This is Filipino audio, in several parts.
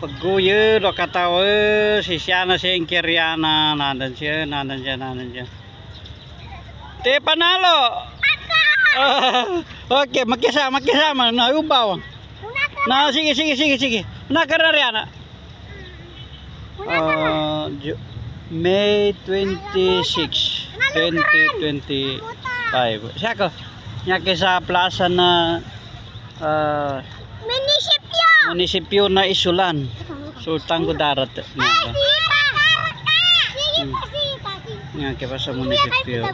Pagguyo, katawa, si Siana, si Inkeriana, nandan siya. Te panalo. Okay, magkisama, na ubaw. Na sige. Nakarariana. May 26, 2025. Siya ko. Nyaki sa plaza na munisipyo na Isulan. Sultan Kudarat. Nyaki pa sa munisipyo.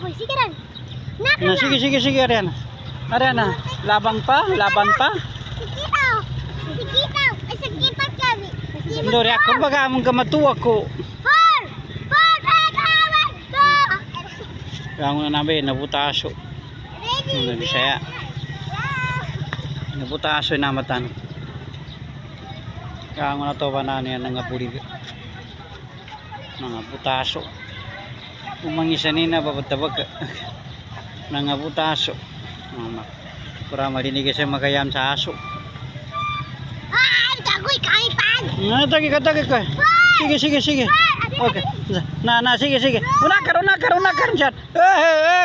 Na sige Ariana. Laban pa. Ndori ako baga among kamatuwa ko. Yang nabe nabutaso. Ano Bisaya? Nabutaso na matan. Yang na to banana yan nga puri. Mga butaso. Umangisa ni na babatabag. Mga butaso. Mama. Para marinig siya makayam sa aso. Tagi ka. Sige. Okay. Sige. Unakar dyan.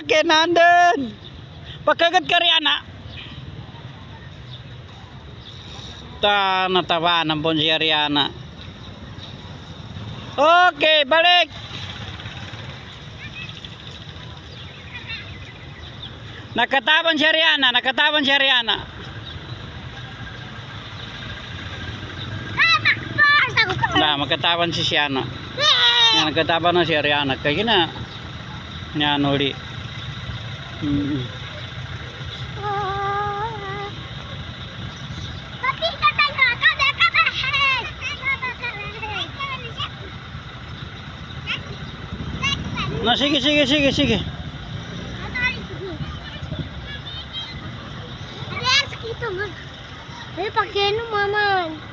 Okay, nandun. Pagkagat ka Riana. Nataba ng bon si Riana. Okay, balik. Nakataban si Riana. Magkataban si Siana. Nagkataban na si Ariana. Kaya na. Yan uli. Na sige. Sakit mo. Ay, pagkeno maman.